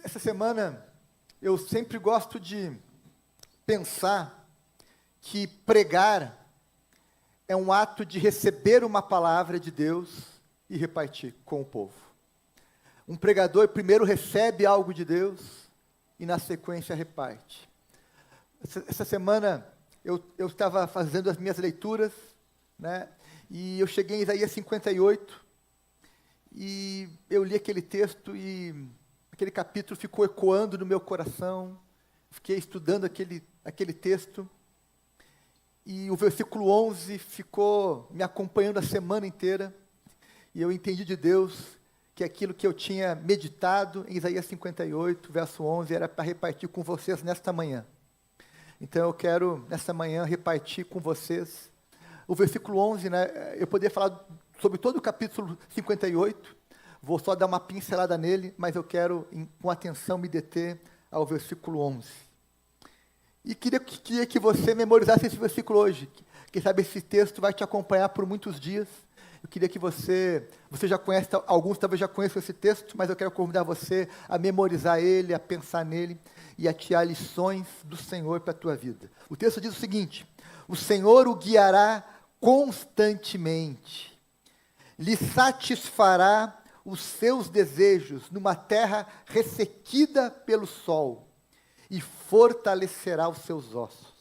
Essa semana eu sempre gosto de pensar que pregar é um ato de receber uma palavra de Deus e repartir com o povo. Um pregador primeiro recebe algo de Deus e na sequência reparte. Essa semana eu estava fazendo as minhas leituras, né, e eu cheguei em Isaías 58 e eu li aquele texto e aquele capítulo ficou ecoando no meu coração. Fiquei estudando aquele texto e o versículo 11 ficou me acompanhando a semana inteira e eu entendi de Deus que aquilo que eu tinha meditado em Isaías 58, verso 11, era para repartir com vocês nesta manhã. Então eu quero, nesta manhã, repartir com vocês o versículo 11, né? Eu poderia falar sobre todo o capítulo 58, vou só dar uma pincelada nele, mas eu quero, com atenção, me deter ao versículo 11. E queria que você memorizasse esse versículo hoje. Quem sabe esse texto vai te acompanhar por muitos dias. Eu queria que você já conhece, alguns talvez já conheçam esse texto, mas eu quero convidar você a memorizar ele, a pensar nele e a tirar lições do Senhor para a tua vida. O texto diz o seguinte: o Senhor o guiará constantemente, lhe satisfará os seus desejos numa terra ressequida pelo sol e fortalecerá os seus ossos.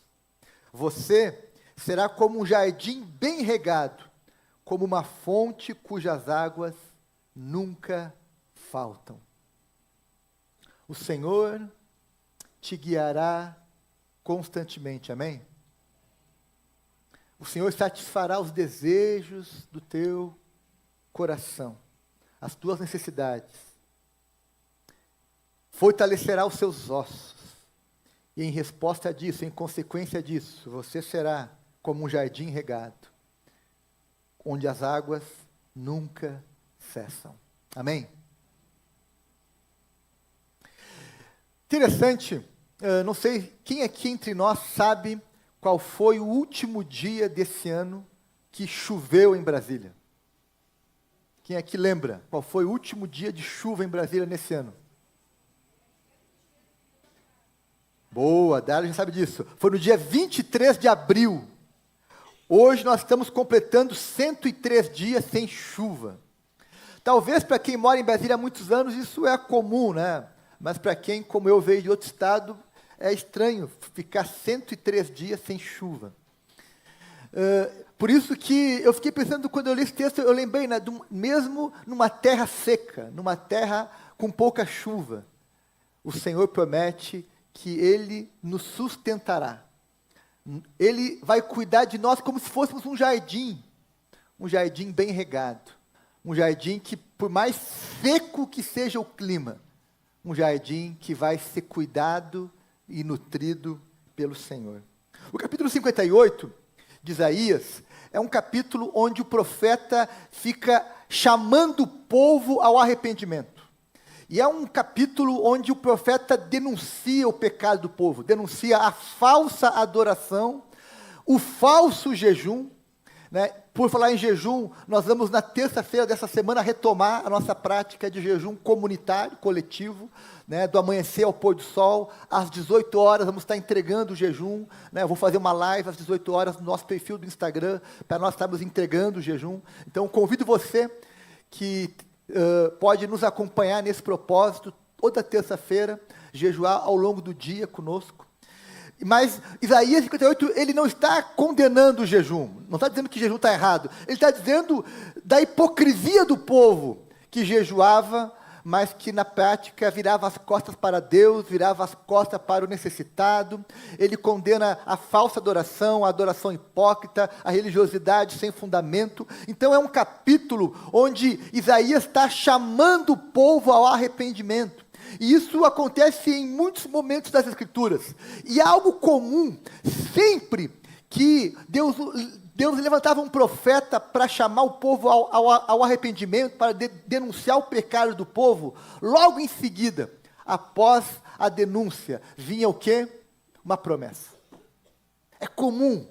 Você será como um jardim bem regado, como uma fonte cujas águas nunca faltam. O Senhor te guiará constantemente, amém? O Senhor satisfará os desejos do teu coração, as tuas necessidades, fortalecerá os seus ossos, e em resposta disso, em consequência disso, você será como um jardim regado, onde as águas nunca cessam. Amém? Interessante, não sei quem aqui entre nós sabe qual foi o último dia desse ano que choveu em Brasília. Quem aqui lembra qual foi o último dia de chuva em Brasília nesse ano? Boa, Dália já sabe disso. Foi no dia 23 de abril. Hoje nós estamos completando 103 dias sem chuva. Talvez para quem mora em Brasília há muitos anos isso é comum, né? Mas para quem, como eu, veio de outro estado, é estranho ficar 103 dias sem chuva. Por isso que eu fiquei pensando, quando eu li esse texto, eu lembrei, né, mesmo numa terra seca, numa terra com pouca chuva, o Senhor promete que Ele nos sustentará. Ele vai cuidar de nós como se fôssemos um jardim bem regado, um jardim que, por mais seco que seja o clima, um jardim que vai ser cuidado e nutrido pelo Senhor. O capítulo 58 de Isaías é um capítulo onde o profeta fica chamando o povo ao arrependimento. E é um capítulo onde o profeta denuncia o pecado do povo, denuncia a falsa adoração, o falso jejum, né? Por falar em jejum, nós vamos na terça-feira dessa semana retomar a nossa prática de jejum comunitário, coletivo, né? Do amanhecer ao pôr do sol, às 18 horas vamos estar entregando o jejum, né? Eu vou fazer uma live às 18 horas no nosso perfil do Instagram, para nós estarmos entregando o jejum. Então convido você que pode nos acompanhar nesse propósito, toda terça-feira, jejuar ao longo do dia conosco. Mas Isaías 58, ele não está condenando o jejum, não está dizendo que o jejum está errado, ele está dizendo da hipocrisia do povo, que jejuava, mas que na prática virava as costas para Deus, virava as costas para o necessitado. Ele condena a falsa adoração, a adoração hipócrita, a religiosidade sem fundamento. Então é um capítulo onde Isaías está chamando o povo ao arrependimento. E isso acontece em muitos momentos das Escrituras. E é algo comum, sempre que Deus levantava um profeta para chamar o povo ao arrependimento, para denunciar o pecado do povo, logo em seguida, após a denúncia, vinha o quê? Uma promessa. É comum,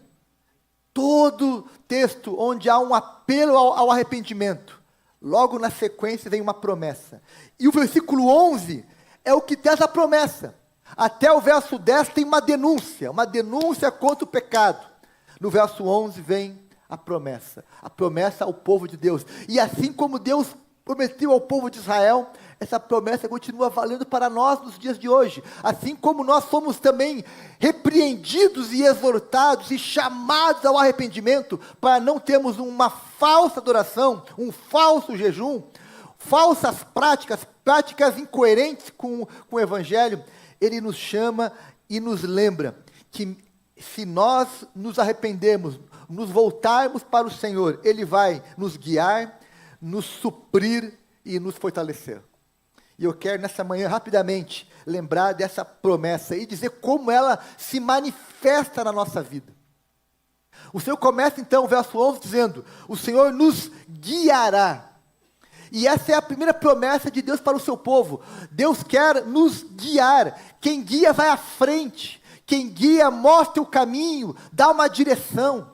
todo texto onde há um apelo ao arrependimento, logo na sequência vem uma promessa. E o versículo 11 é o que traz a promessa. Até o verso 10 tem uma denúncia contra o pecado. No verso 11 vem a promessa ao povo de Deus. E assim como Deus prometeu ao povo de Israel, essa promessa continua valendo para nós nos dias de hoje. Assim como nós somos também repreendidos e exortados e chamados ao arrependimento, para não termos uma falsa adoração, um falso jejum, falsas práticas incoerentes com o Evangelho, Ele nos chama e nos lembra que se nós nos arrependermos, nos voltarmos para o Senhor, Ele vai nos guiar, nos suprir e nos fortalecer. E eu quero nessa manhã rapidamente lembrar dessa promessa e dizer como ela se manifesta na nossa vida. O Senhor começa então o verso 11 dizendo: o Senhor nos guiará. E essa é a primeira promessa de Deus para o seu povo. Deus quer nos guiar. Quem guia vai à frente. Quem guia mostra o caminho, dá uma direção.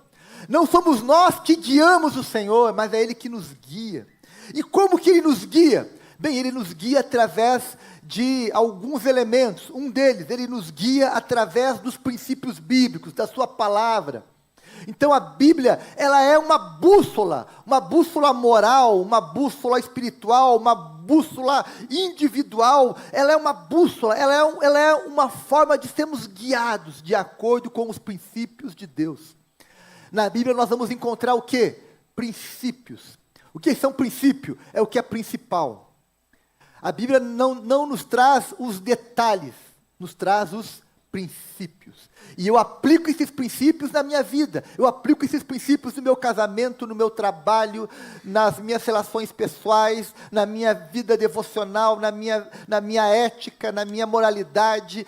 Não somos nós que guiamos o Senhor, mas é Ele que nos guia. E como que Ele nos guia? Bem, Ele nos guia através de alguns elementos. Um deles, Ele nos guia através dos princípios bíblicos, da sua palavra. Então a Bíblia, ela é uma bússola moral, uma bússola espiritual, uma bússola individual. Ela é uma bússola, ela é uma forma de sermos guiados de acordo com os princípios de Deus. Na Bíblia nós vamos encontrar o quê? Princípios. O que são princípios? É o que é principal. A Bíblia não nos traz os detalhes, nos traz os princípios. E eu aplico esses princípios na minha vida. Eu aplico esses princípios no meu casamento, no meu trabalho, nas minhas relações pessoais, na minha vida devocional, na minha ética, na minha moralidade,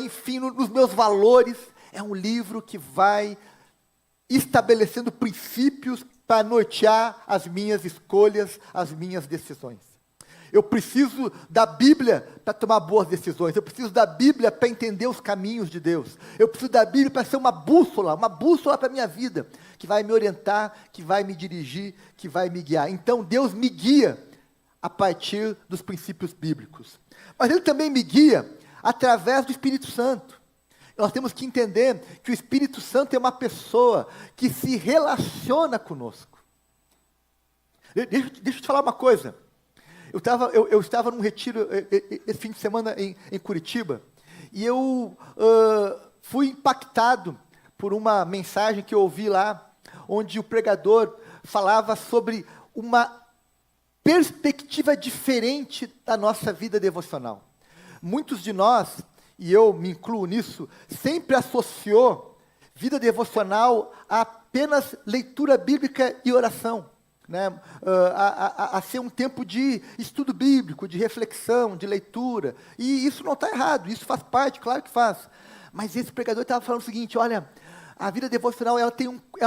enfim, nos meus valores. É um livro que vai estabelecendo princípios para nortear as minhas escolhas, as minhas decisões. Eu preciso da Bíblia para tomar boas decisões. Eu preciso da Bíblia para entender os caminhos de Deus. Eu preciso da Bíblia para ser uma bússola para a minha vida, que vai me orientar, que vai me dirigir, que vai me guiar. Então Deus me guia a partir dos princípios bíblicos. Mas Ele também me guia através do Espírito Santo. Nós temos que entender que o Espírito Santo é uma pessoa que se relaciona conosco. Deixa eu te falar uma coisa. Eu estava num retiro esse fim de semana em Curitiba, e eu fui impactado por uma mensagem que eu ouvi lá, onde o pregador falava sobre uma perspectiva diferente da nossa vida devocional. Muitos de nós, e eu me incluo nisso, sempre associou vida devocional a apenas leitura bíblica e oração. Né, a ser um tempo de estudo bíblico, de reflexão, de leitura, e isso não está errado, isso faz parte, claro que faz, mas esse pregador estava falando o seguinte: olha, a vida devocional ela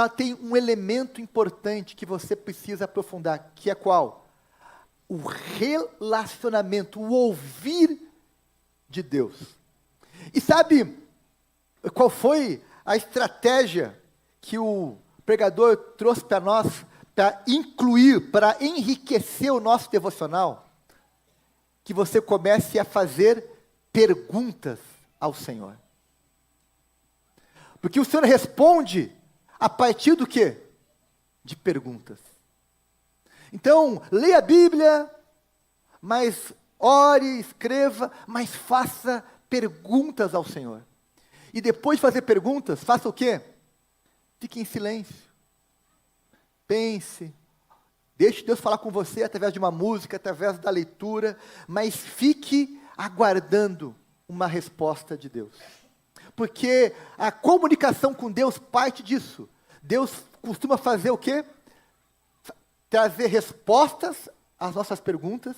tem um elemento importante que você precisa aprofundar, que é qual? O relacionamento, o ouvir de Deus. E sabe qual foi a estratégia que o pregador trouxe para nós, para incluir, para enriquecer o nosso devocional? Que você comece a fazer perguntas ao Senhor. Porque o Senhor responde a partir do quê? De perguntas. Então, leia a Bíblia, mas ore, escreva, mas faça perguntas ao Senhor. E depois de fazer perguntas, faça o quê? Fique em silêncio. Pense, deixe Deus falar com você através de uma música, através da leitura, mas fique aguardando uma resposta de Deus. Porque a comunicação com Deus parte disso. Deus costuma fazer o quê? Trazer respostas às nossas perguntas,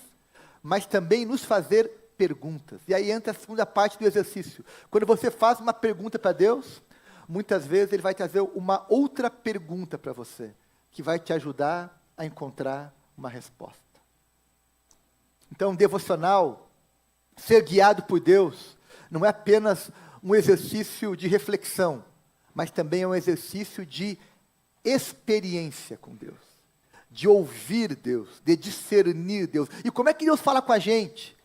mas também nos fazer perguntas. E aí entra a segunda parte do exercício. Quando você faz uma pergunta para Deus, muitas vezes Ele vai trazer uma outra pergunta para você, que vai te ajudar a encontrar uma resposta. Então, devocional, ser guiado por Deus, não é apenas um exercício de reflexão, mas também é um exercício de experiência com Deus, de ouvir Deus, de discernir Deus. E como é que Deus fala com a gente?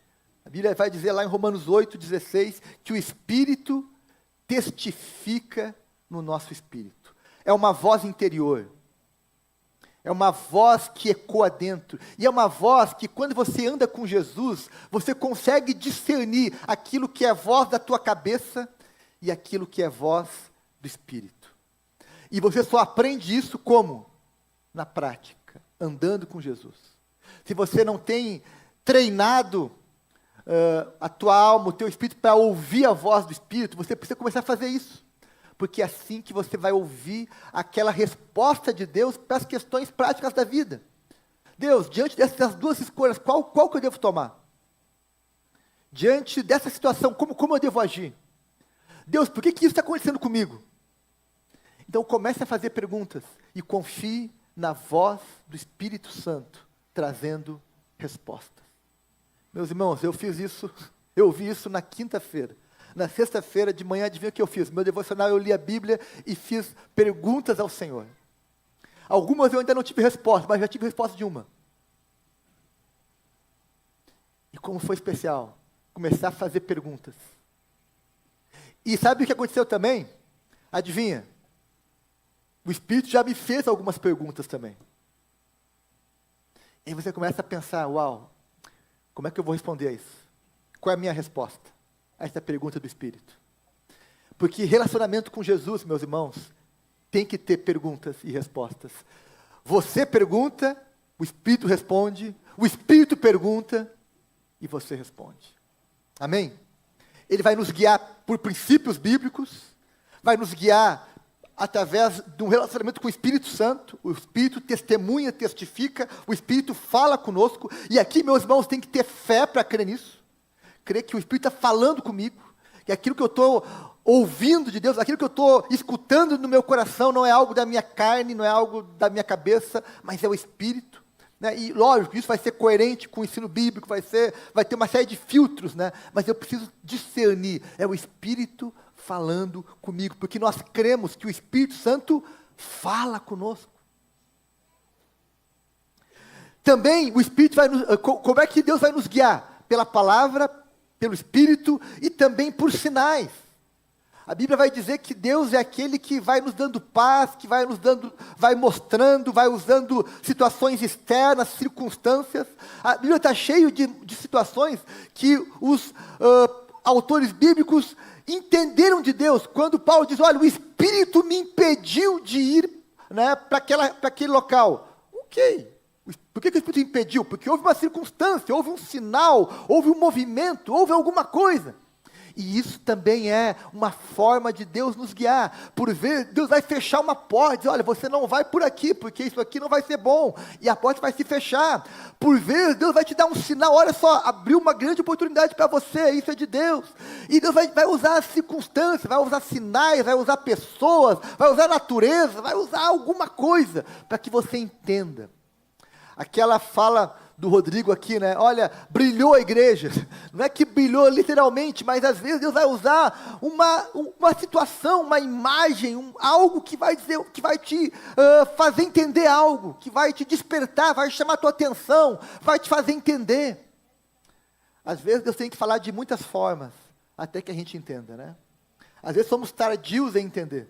A Bíblia vai dizer lá em Romanos 8,16, que o Espírito testifica no nosso espírito. É uma voz interior. É uma voz que ecoa dentro. E é uma voz que, quando você anda com Jesus, você consegue discernir aquilo que é voz da tua cabeça e aquilo que é voz do Espírito. E você só aprende isso como? Na prática, andando com Jesus. Se você não tem treinado a tua alma, o teu espírito para ouvir a voz do Espírito, você precisa começar a fazer isso. Porque é assim que você vai ouvir aquela resposta de Deus para as questões práticas da vida. Deus, diante dessas duas escolhas, qual que eu devo tomar? Diante dessa situação, como eu devo agir? Deus, por que isso está acontecendo comigo? Então comece a fazer perguntas e confie na voz do Espírito Santo, trazendo respostas. Meus irmãos, eu ouvi isso na quinta-feira. Na sexta-feira de manhã, adivinha o que eu fiz? Meu devocional, eu li a Bíblia e fiz perguntas ao Senhor. Algumas eu ainda não tive resposta, mas já tive resposta de uma. E como foi especial, começar a fazer perguntas. E sabe o que aconteceu também? Adivinha? O Espírito já me fez algumas perguntas também. E aí você começa a pensar, uau, como é que eu vou responder a isso? Qual é a minha resposta a essa pergunta do Espírito? Porque relacionamento com Jesus, meus irmãos, tem que ter perguntas e respostas. Você pergunta, o Espírito responde, o Espírito pergunta e você responde. Amém? Ele vai nos guiar por princípios bíblicos, vai nos guiar através de um relacionamento com o Espírito Santo. O Espírito testemunha, testifica, o Espírito fala conosco, e aqui, meus irmãos, tem que ter fé para crer nisso. Crer que o Espírito está falando comigo, que aquilo que eu estou ouvindo de Deus, aquilo que eu estou escutando no meu coração não é algo da minha carne, não é algo da minha cabeça, mas é o Espírito. Né? E lógico, isso vai ser coerente com o ensino bíblico, vai ter uma série de filtros, né? Mas eu preciso discernir, é o Espírito falando comigo, porque nós cremos que o Espírito Santo fala conosco. Também o Espírito como é que Deus vai nos guiar? Pela palavra, pelo Espírito e também por sinais. A Bíblia vai dizer que Deus é aquele que vai nos dando paz, que vai mostrando, vai usando situações externas, circunstâncias. A Bíblia está cheia de situações que os autores bíblicos entenderam de Deus. Quando Paulo diz, olha, o Espírito me impediu de ir, né, para aquele local. Ok. Por que o Espírito impediu? Porque houve uma circunstância, houve um sinal, houve um movimento, houve alguma coisa. E isso também é uma forma de Deus nos guiar. Por vezes, Deus vai fechar uma porta, diz, olha, você não vai por aqui, porque isso aqui não vai ser bom. E a porta vai se fechar. Por vezes, Deus vai te dar um sinal, olha só, abriu uma grande oportunidade para você, isso é de Deus. E Deus vai usar as circunstâncias, vai usar sinais, vai usar pessoas, vai usar a natureza, vai usar alguma coisa, para que você entenda. Aquela fala do Rodrigo aqui, né? Olha, brilhou a igreja. Não é que brilhou literalmente, mas às vezes Deus vai usar uma situação, uma imagem, algo que vai dizer, que vai te fazer entender algo, que vai te despertar, vai chamar a tua atenção, vai te fazer entender. Às vezes Deus tem que falar de muitas formas, até que a gente entenda, né? Às vezes somos tardios em entender.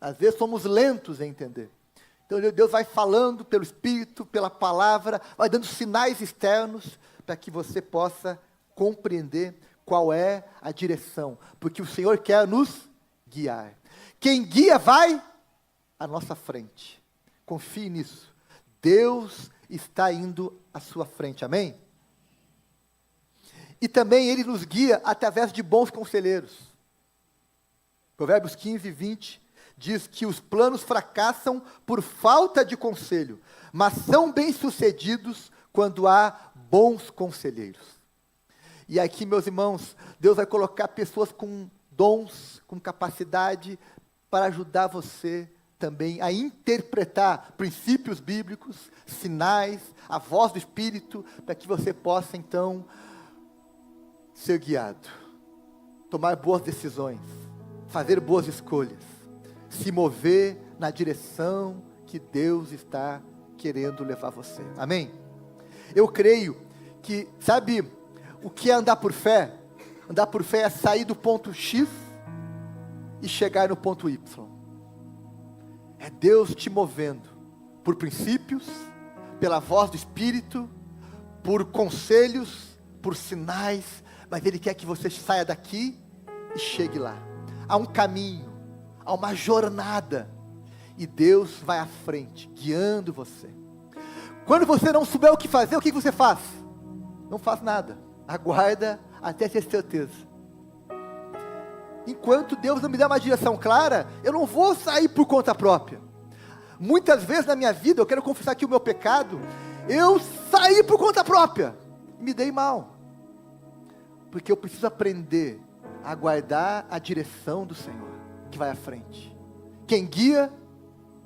Às vezes somos lentos em entender. Então Deus vai falando pelo Espírito, pela palavra, vai dando sinais externos para que você possa compreender qual é a direção, porque o Senhor quer nos guiar. Quem guia vai à nossa frente. Confie nisso. Deus está indo à sua frente, amém? E também Ele nos guia através de bons conselheiros. Provérbios 15, 20. Diz que os planos fracassam por falta de conselho, mas são bem-sucedidos quando há bons conselheiros. E aqui, meus irmãos, Deus vai colocar pessoas com dons, com capacidade, para ajudar você também a interpretar princípios bíblicos, sinais, a voz do Espírito, para que você possa, então, ser guiado, tomar boas decisões, fazer boas escolhas, se mover na direção que Deus está querendo levar você. Amém? Eu creio que, sabe, O que é andar por fé? Andar por fé é sair do ponto X e chegar no ponto Y. É Deus te movendo por princípios, pela voz do Espírito, por conselhos, por sinais, mas Ele quer que você saia daqui e chegue lá. Há um caminho, há uma jornada, e Deus vai à frente, guiando você. Quando você não souber o que fazer, o que você faz? Não faz nada, aguarda até ter certeza. Enquanto Deus não me dá uma direção clara, eu não vou sair por conta própria. Muitas vezes na minha vida, eu quero confessar aqui o meu pecado, eu saí por conta própria, me dei mal, porque eu preciso aprender a guardar a direção do Senhor, que vai à frente. Quem guia,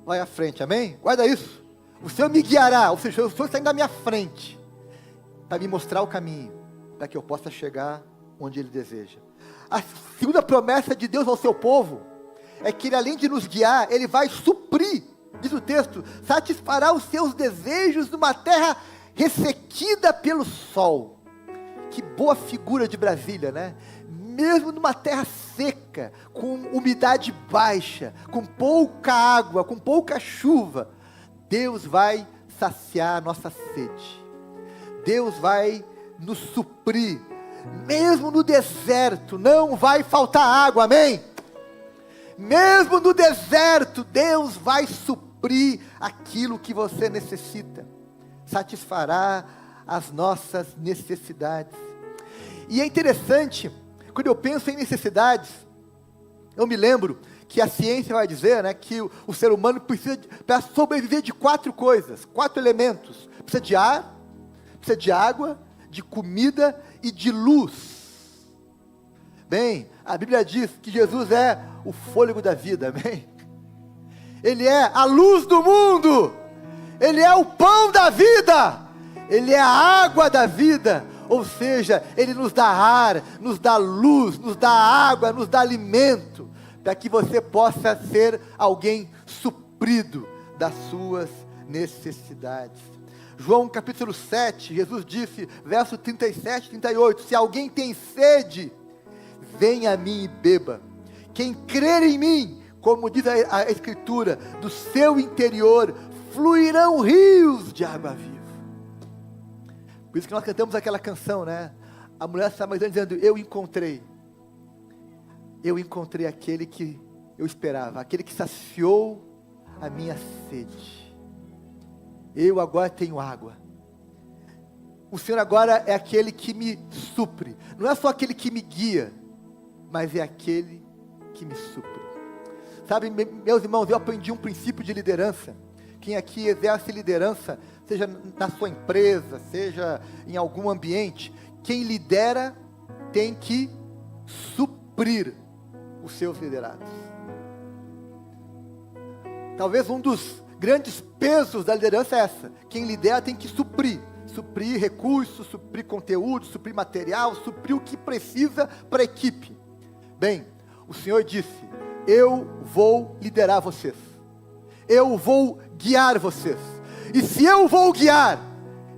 vai à frente, amém? Guarda isso. O Senhor me guiará, ou seja, o Senhor está indo à minha frente, para me mostrar o caminho, para que eu possa chegar onde Ele deseja. A segunda promessa de Deus ao seu povo, é que Ele, além de nos guiar, Ele vai suprir, diz o texto, satisfará os seus desejos numa terra ressequida pelo sol. Que boa figura de Brasília, né? Mesmo numa terra seca, com umidade baixa, com pouca água, com pouca chuva, Deus vai saciar a nossa sede. Deus vai nos suprir. Mesmo no deserto, não vai faltar água, amém? Mesmo no deserto, Deus vai suprir aquilo que você necessita. Satisfará as nossas necessidades. E é interessante, quando eu penso em necessidades, eu me lembro que a ciência vai dizer, né, que o ser humano precisa, para sobreviver, de 4 coisas, 4 elementos. Precisa de ar, precisa de água, de comida e de luz. Bem, a Bíblia diz que Jesus é o fôlego da vida, amém? Ele é a luz do mundo, Ele é o pão da vida, Ele é a água da vida, ou seja, Ele nos dá ar, nos dá luz, nos dá água, nos dá alimento, para que você possa ser alguém suprido das suas necessidades. João capítulo 7, Jesus disse, verso 37 e 38, se alguém tem sede, venha a mim e beba. Quem crer em mim, como diz a Escritura, do seu interior fluirão rios de água viva. Por isso que nós cantamos aquela canção, né? A mulher samaritana dizendo, eu encontrei aquele que eu esperava, aquele que saciou a minha sede. Eu agora tenho água. O Senhor agora é aquele que me supre. Não é só aquele que me guia, mas é aquele que me supre. Sabe, meus irmãos, eu aprendi um princípio de liderança. Quem aqui exerce liderança, seja na sua empresa, seja em algum ambiente, quem lidera tem que suprir os seus liderados. Talvez um dos grandes pesos da liderança é essa. Quem lidera tem que suprir recursos, suprir conteúdo, suprir material, suprir o que precisa para a equipe. Bem, o Senhor disse, eu vou liderar vocês, eu vou guiar vocês, e se eu vou guiar,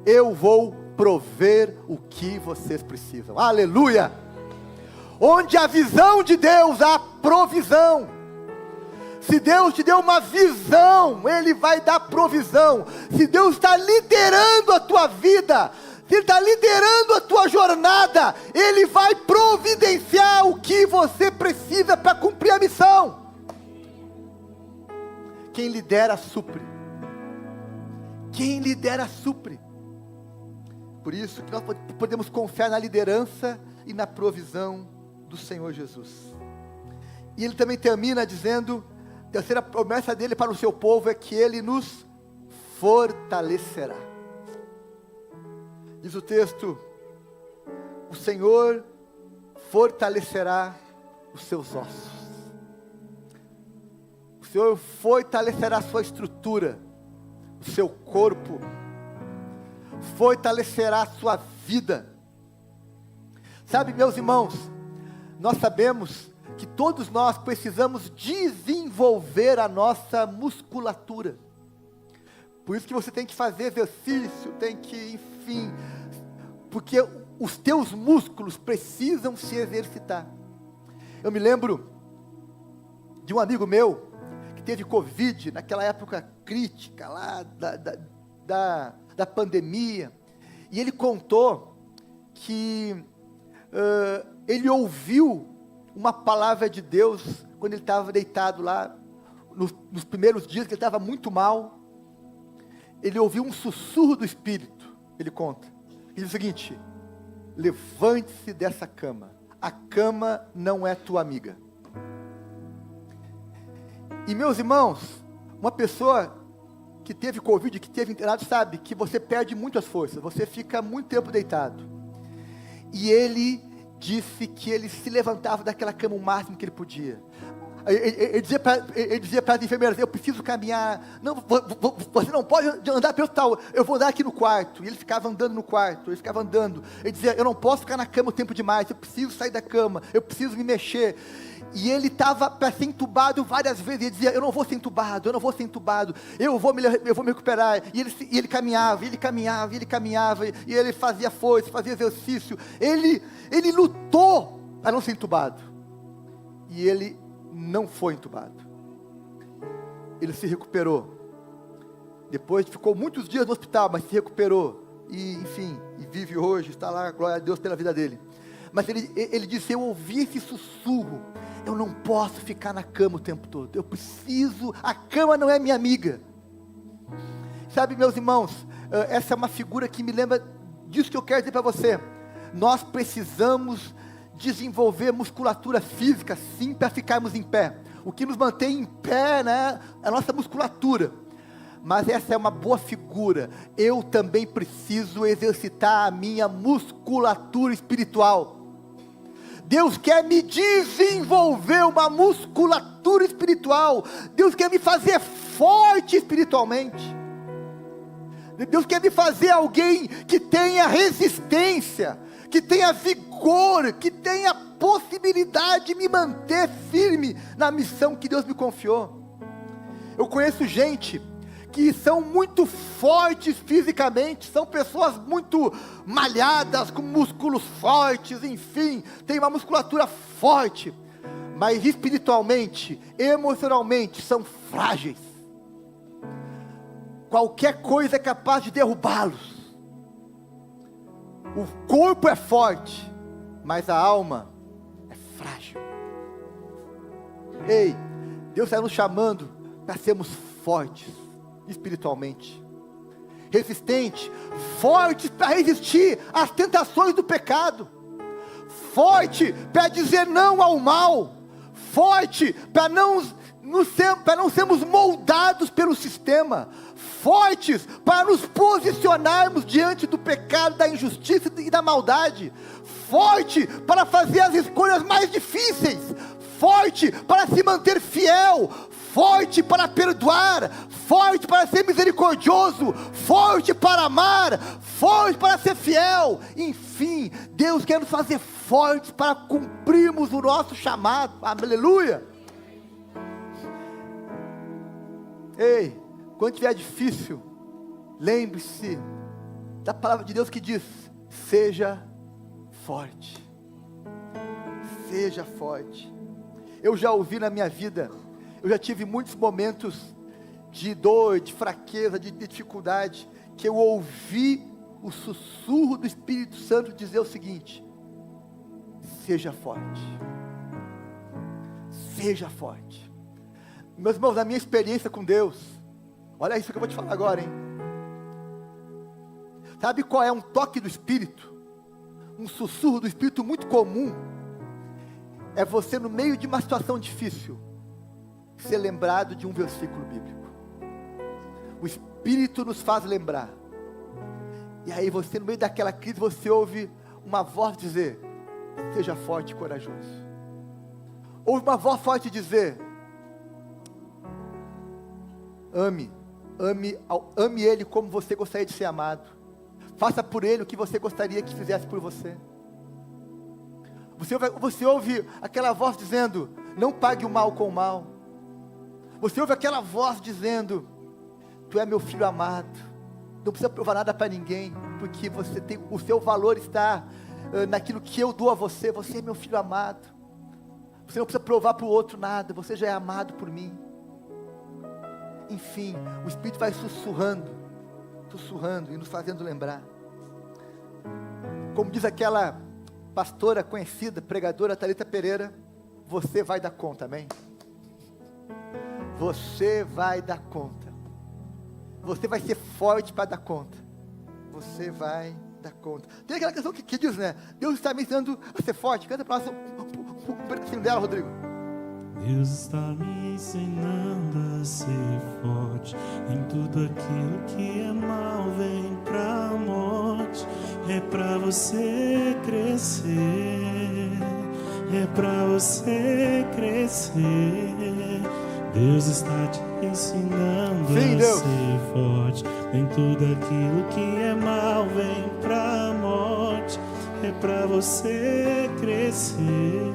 eu vou prover o que vocês precisam, aleluia. Onde há visão de Deus, há provisão. Se Deus te deu uma visão, Ele vai dar provisão. Se Deus está liderando a tua vida, se Ele está liderando a tua jornada, Ele vai providenciar o que você precisa para cumprir a missão. Quem lidera, supre. Quem lidera, supre. Por isso que nós podemos confiar na liderança e na provisão do Senhor Jesus. E Ele também termina dizendo, a terceira promessa dele para o seu povo é que Ele nos fortalecerá. Diz o texto, o Senhor fortalecerá os seus ossos. O Senhor fortalecerá a sua estrutura, o seu corpo, fortalecerá a sua vida. Sabe, meus irmãos, nós sabemos que todos nós precisamos desenvolver a nossa musculatura. Por isso que você tem que fazer exercício, tem que, enfim, porque os teus músculos precisam se exercitar. Eu me lembro de um amigo meu, que teve Covid, naquela época crítica lá da pandemia, e ele contou que ele ouviu uma palavra de Deus, quando ele estava deitado lá, nos primeiros dias que ele estava muito mal. Ele ouviu um sussurro do Espírito, ele conta, ele diz o seguinte: levante-se dessa cama, a cama não é tua amiga. E meus irmãos, uma pessoa que teve Covid, que teve internado, sabe que você perde muitas forças, você fica muito tempo deitado. E ele disse que ele se levantava daquela cama o máximo que ele podia. Ele dizia para as enfermeiras: eu preciso caminhar. Não, você não pode andar pelo hospital, eu vou andar aqui no quarto. E ele ficava andando no quarto, ele ficava andando. Ele dizia: eu não posso ficar na cama o tempo demais, eu preciso sair da cama, eu preciso me mexer. E ele estava para ser entubado várias vezes. Ele dizia: eu não vou ser entubado, eu não vou ser entubado, eu vou me recuperar. E ele caminhava, e ele fazia força, fazia exercício. Ele lutou para não ser entubado. E ele não foi entubado. Ele se recuperou. Depois ficou muitos dias no hospital, mas se recuperou. E enfim, e vive hoje, está lá, glória a Deus pela vida dele. Mas ele disse: eu ouvi esse sussurro, eu não posso ficar na cama o tempo todo, eu preciso, a cama não é minha amiga. Sabe, meus irmãos, essa é uma figura que me lembra disso que eu quero dizer para você. Nós precisamos desenvolver musculatura física, sim, para ficarmos em pé. O que nos mantém em pé, né, é a nossa musculatura. Mas essa é uma boa figura. Eu também preciso exercitar a minha musculatura espiritual. Deus quer me desenvolver uma musculatura espiritual. Deus quer me fazer forte espiritualmente. Deus quer me fazer alguém que tenha resistência, que tenha vigor, que tenha possibilidade de me manter firme na missão que Deus me confiou. Eu conheço gente que são muito fortes fisicamente, são pessoas muito malhadas, com músculos fortes, enfim, tem uma musculatura forte, mas espiritualmente, emocionalmente, são frágeis. Qualquer coisa é capaz de derrubá-los. O corpo é forte, mas a alma é frágil. Ei, Deus está nos chamando para sermos fortes espiritualmente, resistentes, fortes para resistir às tentações do pecado, forte para dizer não ao mal, forte para não sermos moldados pelo sistema, fortes para nos posicionarmos diante do pecado, da injustiça e da maldade, forte para fazer as escolhas mais difíceis, forte para se manter fiel, forte para perdoar, forte para ser misericordioso, forte para amar, forte para ser fiel. Enfim, Deus quer nos fazer fortes para cumprirmos o nosso chamado. Aleluia. Ei, quando estiver difícil, lembre-se da palavra de Deus que diz: seja forte. Seja forte. Eu já ouvi na minha vida, eu já tive muitos momentos de dor, de fraqueza, de dificuldade, que eu ouvi o sussurro do Espírito Santo dizer o seguinte: seja forte. Seja forte. Meus irmãos, na minha experiência com Deus, olha isso que eu vou te falar agora, hein? Sabe qual é um toque do Espírito? Um sussurro do Espírito muito comum. É você, no meio de uma situação difícil, ser lembrado de um versículo bíblico. O Espírito nos faz lembrar. E aí você, no meio daquela crise, você ouve uma voz dizer: seja forte e corajoso. Ouve uma voz forte dizer: ame Ele como você gostaria de ser amado. Faça por Ele o que você gostaria que fizesse por você. Você ouve aquela voz dizendo: não pague o mal com o mal. Você ouve aquela voz dizendo: tu é meu filho amado, não precisa provar nada para ninguém, porque você tem, o seu valor está naquilo que eu dou a você. Você é meu filho amado. Você não precisa provar para o outro nada. Você já é amado por mim. Enfim, o Espírito vai sussurrando e nos fazendo lembrar. Como diz aquela pastora conhecida, pregadora Thalita Pereira, você vai dar conta, amém? Você vai dar conta. Você vai ser forte para dar conta. Você vai dar conta. Tem aquela canção que diz, né? Deus está me ensinando a ser forte. Canta para nós um pedacinho dela, Rodrigo. Deus está me ensinando a ser forte. Em tudo aquilo que é mal vem pra morte. É pra você crescer. É pra você crescer. Deus está te ensinando Sim, a Deus. ser forte. Em tudo aquilo que é mal vem pra morte. É pra você crescer.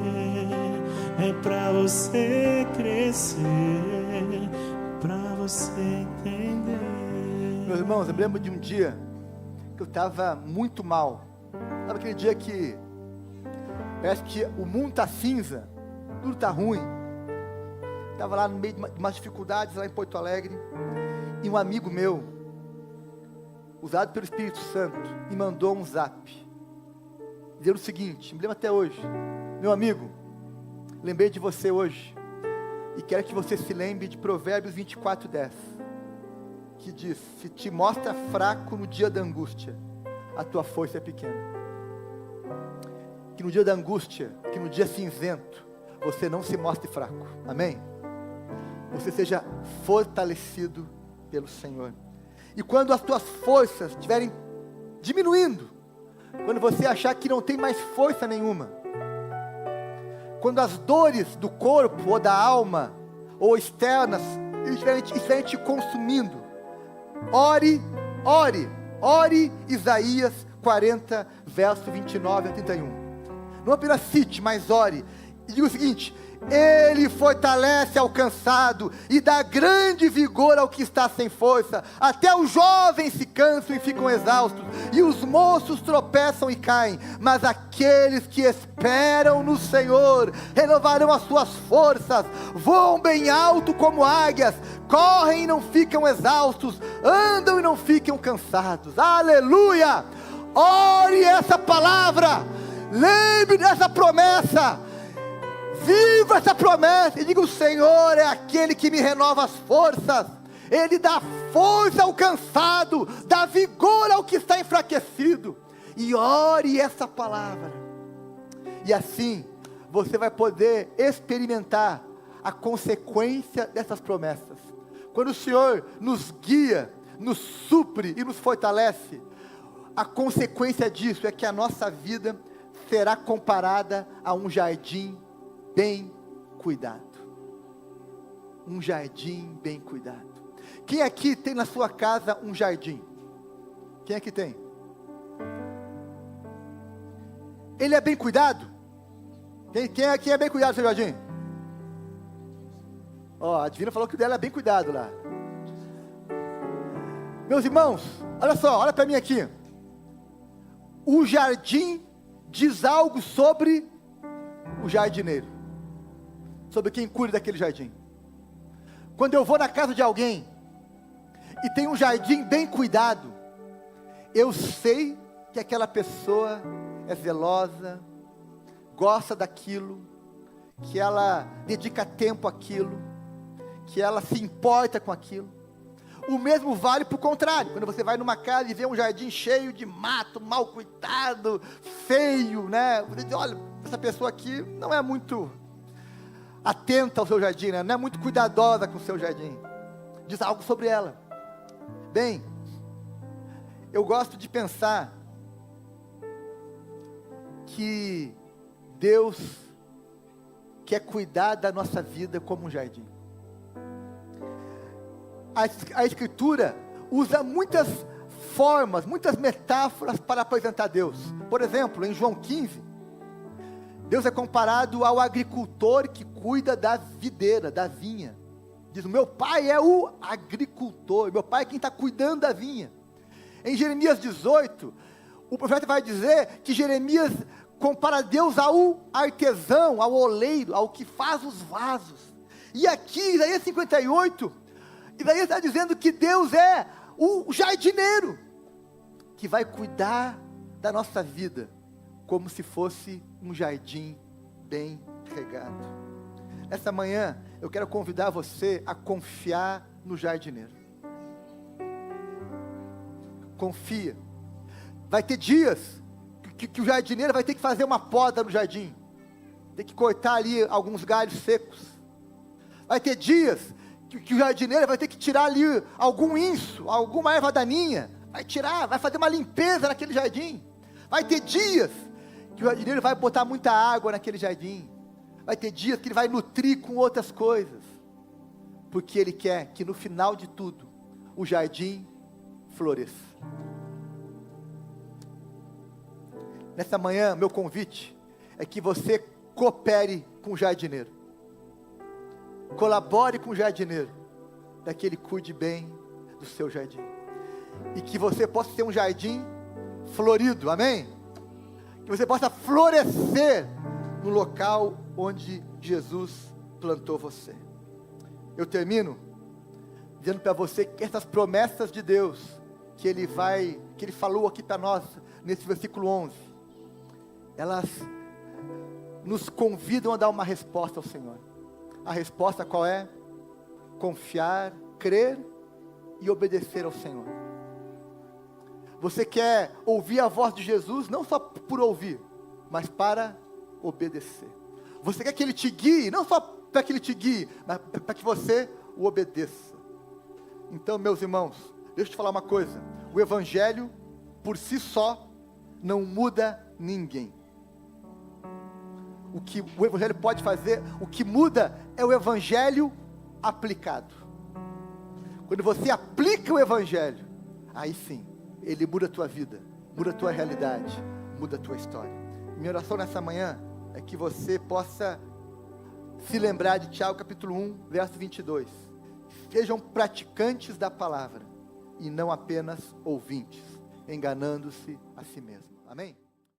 É pra você crescer, pra você entender. Meus irmãos, eu lembro de um dia que eu estava muito mal. Sabe aquele dia que parece que o mundo está cinza, tudo está ruim. Estava lá no meio de umas dificuldades lá em Porto Alegre, e um amigo meu, usado pelo Espírito Santo, me mandou um zap, dizendo o seguinte, me lembro até hoje: meu amigo, lembrei de você hoje, e quero que você se lembre de Provérbios 24:10, que diz: se te mostra fraco no dia da angústia, a tua força é pequena. Que no dia da angústia, que no dia cinzento, você não se mostre fraco, amém? Você seja fortalecido pelo Senhor. E quando as tuas forças estiverem diminuindo, quando você achar que não tem mais força nenhuma, quando as dores do corpo ou da alma, ou externas, estiverem te consumindo, ore, Isaías 40, verso 29 a 31. Não apenas cite, mas ore, e diga o seguinte: Ele fortalece ao cansado, e dá grande vigor ao que está sem força. Até os jovens se cansam e ficam exaustos, e os moços tropeçam e caem, mas aqueles que esperam no Senhor, renovarão as suas forças, voam bem alto como águias, correm e não ficam exaustos, andam e não ficam cansados. Aleluia! Ore essa palavra, lembre dessa promessa, viva essa promessa e diga: o Senhor é aquele que me renova as forças. Ele dá força ao cansado, dá vigor ao que está enfraquecido. E ore essa palavra, e assim você vai poder experimentar a consequência dessas promessas. Quando o Senhor nos guia, nos supre e nos fortalece, a consequência disso é que a nossa vida será comparada a um jardim bem cuidado. Um jardim bem cuidado. Quem aqui tem na sua casa um jardim? Quem aqui tem? Ele é bem cuidado? Quem é bem cuidado do seu jardim? Ó, a Divina falou que o dela é bem cuidado lá. Meus irmãos, olha só, olha para mim aqui. O jardim diz algo sobre o jardineiro, sobre quem cuida daquele jardim. Quando eu vou na casa de alguém e tem um jardim bem cuidado, eu sei que aquela pessoa é zelosa, gosta daquilo, que ela dedica tempo àquilo, que ela se importa com aquilo. O mesmo vale para o contrário. Quando você vai numa casa e vê um jardim cheio de mato, mal cuidado, feio, né? Você diz: olha, essa pessoa aqui não é muito atenta ao seu jardim, né? Não é muito cuidadosa com o seu jardim. Diz algo sobre ela. Bem, eu gosto de pensar que Deus quer cuidar da nossa vida como um jardim. A Escritura usa muitas formas, muitas metáforas para apresentar Deus. Por exemplo, em João 15, Deus é comparado ao agricultor que cuida da videira, da vinha. Diz: o meu pai é o agricultor, meu pai é quem está cuidando da vinha. Em Jeremias 18, O profeta vai dizer que Jeremias compara Deus ao artesão, ao oleiro, ao que faz os vasos. E aqui, Isaías 58, Isaías está dizendo que Deus é o jardineiro, que vai cuidar da nossa vida, como se fosse um jardim bem regado. Essa manhã, eu quero convidar você a confiar no jardineiro. Confia. Vai ter dias que o jardineiro vai ter que fazer uma poda no jardim, tem que cortar ali alguns galhos secos. Vai ter dias que o jardineiro vai ter que tirar ali algum inso, alguma erva daninha, vai tirar, vai fazer uma limpeza naquele jardim. Vai ter dias que o jardineiro vai botar muita água naquele jardim. Vai ter dias que ele vai nutrir com outras coisas, porque ele quer que no final de tudo, o jardim floresça. Nessa manhã, meu convite é que você coopere com o jardineiro. Colabore com o jardineiro, para que ele cuide bem do seu jardim. E que você possa ter um jardim florido, amém? Que você possa florescer no local onde Jesus plantou você. Eu termino dizendo para você que essas promessas de Deus, que Ele falou aqui para nós, nesse versículo 11, elas nos convidam a dar uma resposta ao Senhor. A resposta qual é? Confiar, crer e obedecer ao Senhor. Você quer ouvir a voz de Jesus, não só por ouvir, mas para obedecer. Você quer que Ele te guie, não só para que Ele te guie, mas para que você o obedeça. Então, meus irmãos, deixa eu te falar uma coisa. O Evangelho, por si só, não muda ninguém. O que o Evangelho pode fazer, o que muda é o Evangelho aplicado. Quando você aplica o Evangelho, aí sim, ele muda a tua vida, muda a tua realidade, muda a tua história. Minha oração nessa manhã é que você possa se lembrar de Tiago capítulo 1, verso 22. Sejam praticantes da palavra e não apenas ouvintes, enganando-se a si mesmo. Amém?